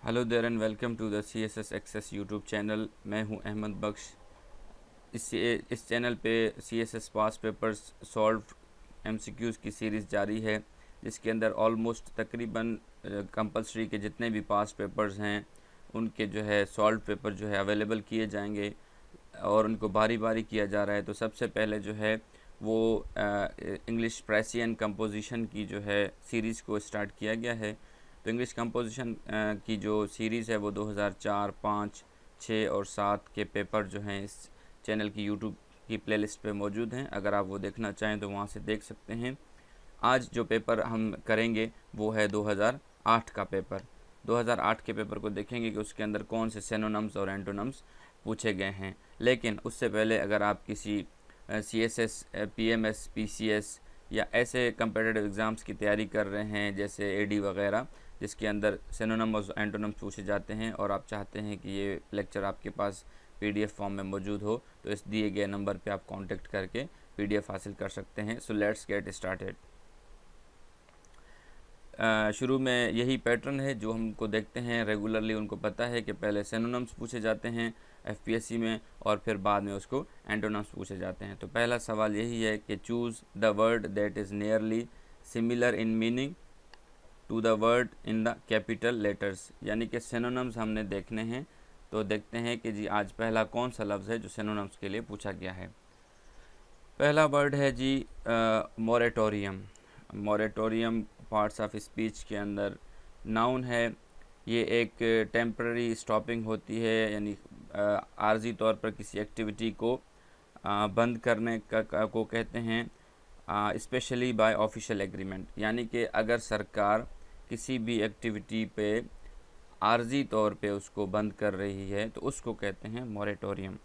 Hello there and welcome to the CSS access YouTube channel. मैं हूं अहमद बख्श। इस चैनल पे CSS pass papers solve MCQs की सीरीज़ जारी है, जिसके अंदर ऑलमोस्ट तकरीबन कंपलसरी के जितने भी पास पेपर्स हैं उनके जो है सॉल्व पेपर जो है अवेलेबल किए जाएंगे और उनको बारी बारी किया जा रहा है। तो सबसे पहले जो है वो इंग्लिश प्रेसियन कंपोजिशन की जो है सीरीज़ को स्टार्ट किया गया है। तो इंग्लिश कंपोजिशन की जो सीरीज़ है वो 2004, 5, 6 और 7 के पेपर जो हैं इस चैनल की यूट्यूब की प्लेलिस्ट पे मौजूद हैं। अगर आप वो देखना चाहें तो वहाँ से देख सकते हैं। आज जो पेपर हम करेंगे वो है 2008 का पेपर। 2008 के पेपर को देखेंगे कि उसके अंदर कौन से सिनोनिम्स और एंटोनिम्स पूछे गए हैं। लेकिन उससे पहले अगर आप किसी CSS, PMS, PCS या ऐसे कम्पिटिटिव एग्ज़ाम्स की तैयारी कर रहे हैं जैसे AD वगैरह, जिसके अंदर सिनोनिम और एंटोनिम्स पूछे जाते हैं और आप चाहते हैं कि ये लेक्चर आपके पास PDF फॉर्म में मौजूद हो, तो इस दिए गए नंबर पे आप कांटेक्ट करके PDF हासिल कर सकते हैं। So let's get started. शुरू में यही पैटर्न है जो हमको देखते हैं रेगुलरली। उनको पता है कि पहले सिनोनिम्स पूछे जाते हैं FPSC में और फिर बाद में उसको एंटोनिम्स पूछे जाते हैं। तो पहला सवाल यही है कि choose the word that is nearly similar in meaning to the word in the capital letters, यानी कि सिनोनिम्स हमने देखने हैं। तो देखते हैं कि जी आज पहला कौन सा लफ्ज़ है जो सिनोनिम्स के लिए पूछा गया है। पहला वर्ड है जी moratorium. Moratorium parts of speech के अंदर नाउन है। ये एक टेम्पररी स्टॉपिंग होती है, यानी आर्जी तौर पर किसी एक्टिविटी को बंद करने को कहते हैं, स्पेशली बाय ऑफिशियल एग्रीमेंट। यानी कि अगर सरकार किसी भी एक्टिविटी पे आर्जी तौर पे उसको बंद कर रही है तो उसको कहते हैं मोरेटोरियम।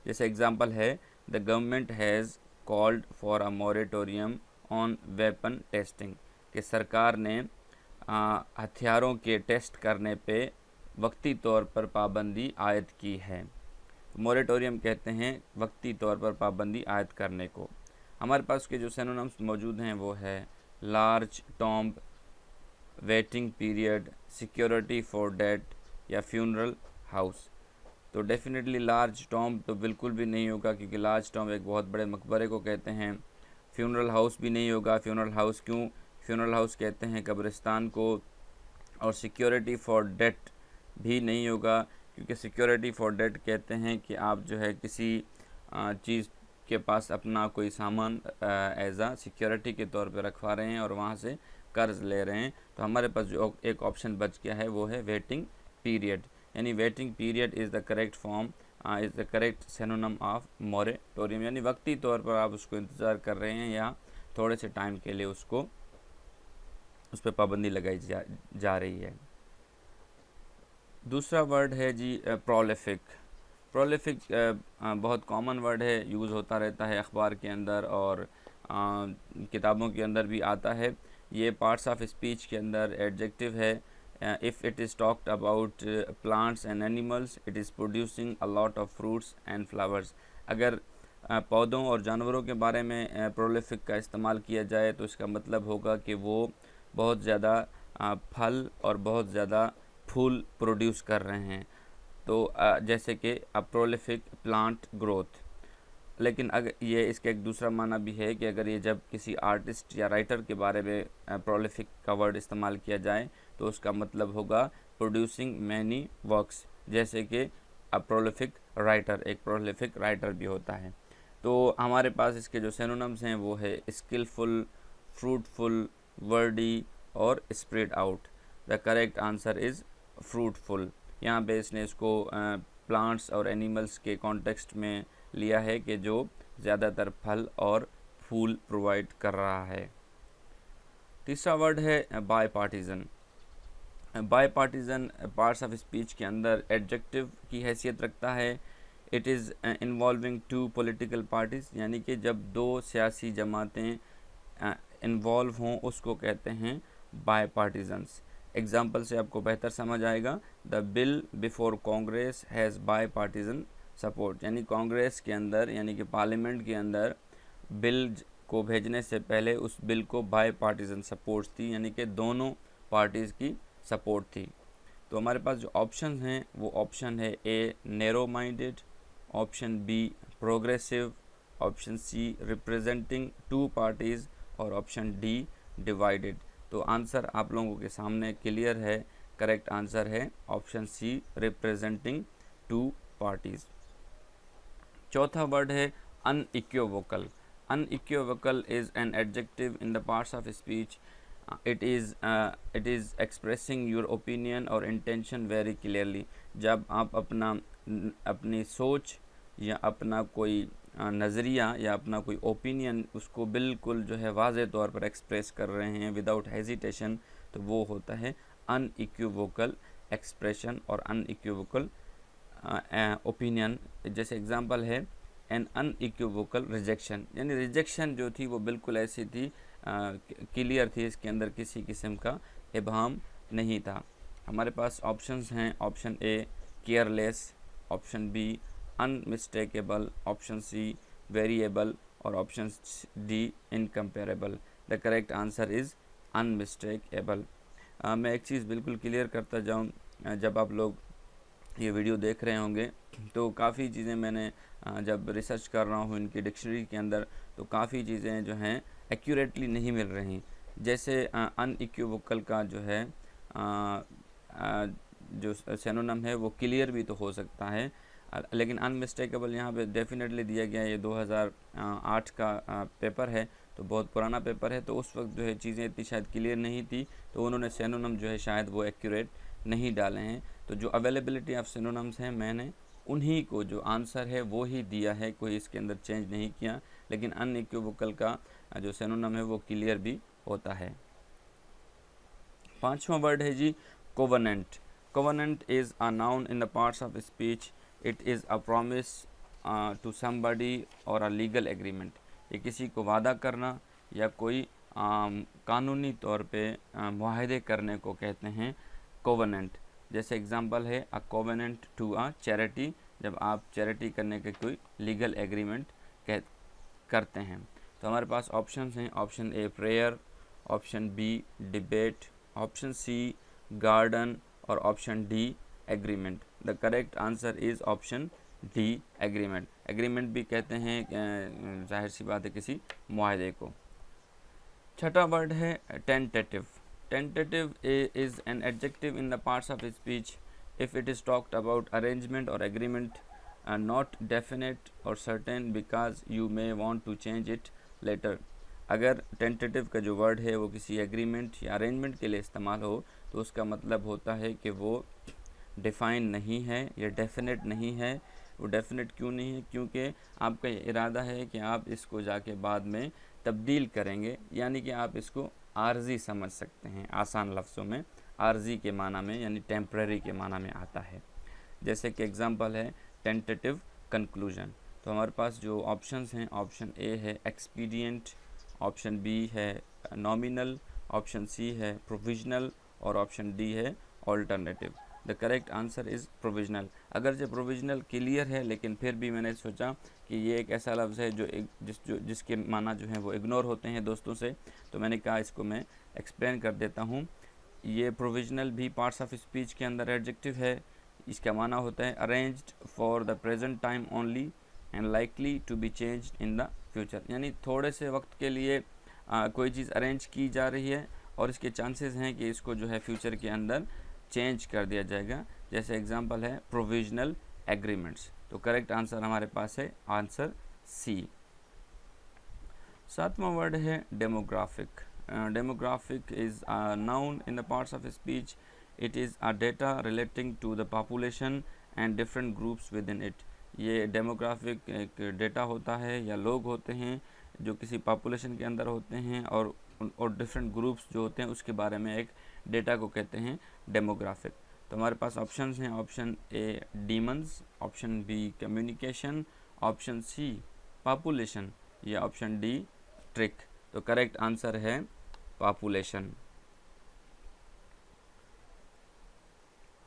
जैसे एग्जांपल है, the government has called for a moratorium on weapon testing, कि सरकार ने हथियारों के टेस्ट करने पे वक्ती तौर पर पाबंदी आयद की है। मोरेटोरियम कहते हैं वक्ती तौर पर पाबंदी आयद करने को। हमारे पास के जो सिनोनिम्स मौजूद हैं वो है large tomb, waiting period, security for death या फ्यूनरल हाउस। तो डेफिनेटली लार्ज टॉम्ब तो बिल्कुल भी नहीं होगा, क्योंकि लार्ज टॉम्ब एक बहुत बड़े मकबरे को कहते हैं। फ्यूनरल हाउस भी नहीं होगा। फ्यूनरल हाउस क्यों? फ्यूनरल हाउस कहते हैं कब्रिस्तान को। और सिक्योरिटी फॉर डेथ भी नहीं होगा, क्योंकि सिक्योरिटी फॉर डेथ कहते हैं कि आप जो है किसी चीज़ के पास अपना कोई सामान एज आ सिक्योरिटी के तौर पर रखवा रहे हैं और वहाँ से कर्ज ले रहे हैं। तो हमारे पास जो एक ऑप्शन बच गया है वो है वेटिंग पीरियड, यानी waiting period is the correct form, is the correct synonym of moratorium, यानी वक्ती तौर पर आप उसको इंतज़ार कर रहे हैं या थोड़े से टाइम के लिए उसको उस पर पाबंदी लगाई जा रही है। दूसरा वर्ड है जी प्रोलिफिक। प्रोलिफिक बहुत कॉमन वर्ड है, यूज़ होता रहता है अखबार के अंदर और किताबों के अंदर भी आता है। ये पार्ट्स ऑफ स्पीच के अंदर एडजेक्टिव है। If it is talked about plants and animals, it is producing a lot of fruits and flowers. अगर पौधों और जानवरों के बारे में प्रोलिफिक का इस्तेमाल किया जाए तो इसका मतलब होगा कि वो बहुत ज़्यादा फल और बहुत ज़्यादा फूल प्रोड्यूस कर रहे हैं। तो जैसे कि अ प्रोलिफिक प्लांट ग्रोथ। लेकिन अगर ये इसका एक दूसरा माना भी है कि अगर ये जब किसी आर्टिस्ट या राइटर के बारे में प्रोलिफिक का वर्ड इस्तेमाल किया जाए तो उसका मतलब होगा प्रोड्यूसिंग मैनी वर्क्स, जैसे कि अ प्रोलिफिक राइटर, एक प्रोलिफिक राइटर भी होता है। तो हमारे पास इसके जो सिनोनिम्स हैं वो है स्किलफुल, फ्रूटफुल, वर्डी और spread out. The correct answer is fruitful. यहाँ पे इसने इसको प्लांट्स और एनिमल्स के कॉन्टेक्स्ट में लिया है कि जो ज़्यादातर फल और फूल प्रोवाइड कर रहा है। तीसरा वर्ड है bipartisan. Bipartisan parts of speech के अंदर एडजेक्टिव की हैसियत रखता है। It is involving two political parties, यानी कि जब दो सियासी जमातें इन्वॉल्व हों उसको कहते हैं बाय पार्टीजन्स। एग्जाम्पल से आपको बेहतर समझ आएगा। The bill before Congress has bipartisan support, यानी कांग्रेस के अंदर यानी कि पार्लियामेंट के अंदर बिल को भेजने से पहले उस बिल को बाय पार्टीजन सपोर्ट थी, यानी कि दोनों पार्टीज़ की सपोर्ट थी। तो हमारे पास जो ऑप्शन हैं वो ऑप्शन है A narrow minded, option B progressive, option C representing two parties और ऑप्शन डी डिवाइडेड। तो आंसर आप लोगों के सामने क्लियर है, करेक्ट आंसर है option C representing two parties. चौथा वर्ड है unequivocal. Unequivocal is an adjective in the parts of speech. it is expressing your opinion और intention very clearly। जब आप अपनी सोच या अपना कोई नज़रिया या अपना कोई ओपिनियन उसको बिल्कुल जो है वाज़े तौर पर एक्सप्रेस कर रहे हैं विदाउट हेजिटेशन, तो वो होता है अनइक्योवोकल एक्सप्रेशन और अनइक्योवोकल ओपिनियन। जैसे एग्जांपल है एन अनइक्योवोकल रिजेक्शन, यानी रिजेक्शन जो थी वो बिल्कुल ऐसी थी, क्लियर थी, इसके अंदर किसी किस्म का इबहम नहीं था। हमारे पास ऑप्शंस हैं, option A careless, option B unmistakable, option C variable और option D incomparable. The correct answer is unmistakable. मैं एक चीज़ बिल्कुल क्लियर करता जाऊँ, जब आप लोग ये वीडियो देख रहे होंगे तो काफ़ी चीज़ें मैंने जब रिसर्च कर रहा हूँ इनकी डिक्शनरी के अंदर, तो काफ़ी चीज़ें जो हैं एक्यूरेटली नहीं मिल रही। जैसे अनइक्योवोकल का जो है जो सिनोनिम है वो क्लियर भी तो हो सकता है, लेकिन अनमिस्टेकेबल यहाँ पे डेफिनेटली दिया गया है। ये 2008 का पेपर है, तो बहुत पुराना पेपर है, तो उस वक्त जो है चीज़ें इतनी शायद क्लियर नहीं थी, तो उन्होंने सिनोनिम जो है शायद वो एक्यूरेट नहीं डाले हैं। तो जो अवेलेबिलिटी ऑफ सिनोनिम्स हैं मैंने उन्हीं को जो आंसर है वो ही दिया है, कोई इसके अंदर चेंज नहीं किया, लेकिन अनइक्योवोकल का जो सिनोनिम है वो क्लियर भी होता है। पांचवा वर्ड है जी covenant. Covenant is a noun in the parts of speech. It is a promise to somebody और अ लीगल एग्रीमेंट। ये किसी को वादा करना या कोई कानूनी तौर पे मुआहदे करने को कहते हैं कोवेनेंट। जैसे एग्जांपल है अ कोवेनेंट टू अ चैरिटी, जब आप चैरिटी करने के कोई लीगल एग्रीमेंट करते हैं। तो हमारे पास ऑप्शन हैं, option A prayer, option B debate, option C garden और option D agreement. The correct answer is option D agreement. Agreement भी कहते हैं जाहिर सी बात है किसी मुआहदे को। छठा वर्ड है tentative. Tentative is an adjective in the parts of speech if it is talked about arrangement or agreement, not definite or certain because you may want to change it later। अगर tentative का जो word है वो किसी agreement या arrangement के लिए इस्तेमाल हो तो उसका मतलब होता है कि वो डिफ़ाइन नहीं है या डेफिनेट नहीं है। वो डेफिनेट क्यों नहीं है? क्योंकि आपका इरादा है कि आप इसको जाके बाद में तब्दील करेंगे, यानी कि आप इसको आर्जी समझ सकते हैं। आसान लफ्ज़ों में आर्जी के माना में यानी टेम्परेरी के माना में आता है। जैसे कि एग्जांपल है टेंटेटिव कंक्लूजन। तो हमारे पास जो ऑप्शंस हैं, ऑप्शन ए है एक्सपीडियंट, ऑप्शन बी है नॉमिनल, ऑप्शन सी है प्रोविजनल और ऑप्शन डी है alternative. The correct answer is provisional. अगर जो प्रोविजनल क्लियर है, लेकिन फिर भी मैंने सोचा कि ये एक ऐसा लफ्ज़ है जिसके माना जो है वो इग्नोर होते हैं दोस्तों से, तो मैंने कहा इसको मैं एक्सप्लेन कर देता हूँ। ये प्रोविजनल भी पार्ट्स ऑफ स्पीच के अंदर एडजेक्टिव है। इसका माना होता है arranged for the present time only and likely to be changed in the future, यानी थोड़े से वक्त के लिए कोई चीज़ अरेंज की जा रही है और इसके चांसेस हैं कि इसको जो है फ्यूचर के अंदर चेंज कर दिया जाएगा। जैसे एग्जांपल है प्रोविजनल एग्रीमेंट्स। तो करेक्ट आंसर हमारे पास है आंसर सी। सातवां वर्ड है demographic. Demographic is a noun in the parts of speech. It is a data relating to the population and different groups within it. ये demographic एक data होता है या लोग होते हैं जो किसी पॉपुलेशन के अंदर होते हैं और डिफरेंट ग्रुप्स जो होते हैं उसके बारे में एक डेटा को कहते हैं डेमोग्राफिक। तो हमारे पास ऑप्शंस हैं, option A demons, option B communication, option C population या ऑप्शन डी ट्रिक। तो करेक्ट आंसर है पॉपुलेशन।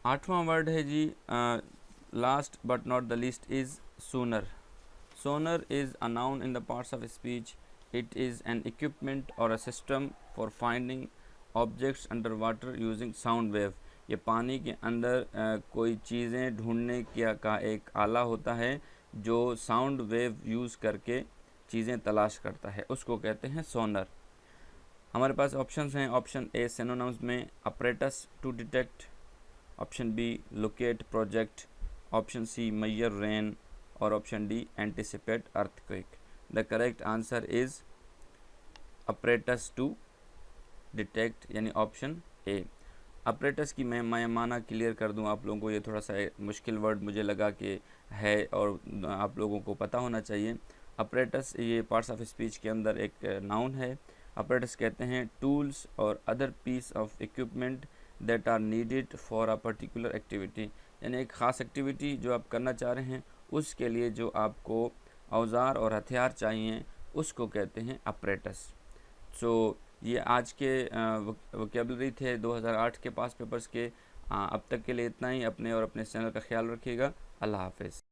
आठवां वर्ड है जी last but not the least is sonar. Sonar is a noun in the parts of speech. It is an equipment or a system for finding objects underwater using sound wave। ये पानी के अंदर कोई चीज़ें ढूंढने का एक आला होता है जो साउंड वेव यूज़ करके चीज़ें तलाश करता है, उसको कहते हैं सोनर। हमारे पास ऑप्शंस हैं। ऑप्शन ए सिनोनिम्स में apparatus to detect, option B locate project, option C measure rain और option D anticipate earthquake. The correct answer is apparatus to detect, यानी ऑप्शन ए। अपरेटस की मैं माना क्लियर कर दूं आप लोगों को, ये थोड़ा सा मुश्किल वर्ड मुझे लगा कि है और आप लोगों को पता होना चाहिए। अपरेटस ये पार्ट्स ऑफ स्पीच के अंदर एक नाउन है। अपरेटस कहते हैं टूल्स और other piece of equipment that are needed for a particular activity, यानी एक ख़ास एक्टिविटी जो आप करना चाह रहे हैं उसके लिए जो आपको औजार और हथियार चाहिए उसको कहते हैं अपरेटस। सो ये आज के वोकेबलरी थे 2008 के पास पेपर्स के। अब तक के लिए इतना ही। अपने और अपने चैनल का ख्याल रखिएगा। अल्लाह हाफ़िज़।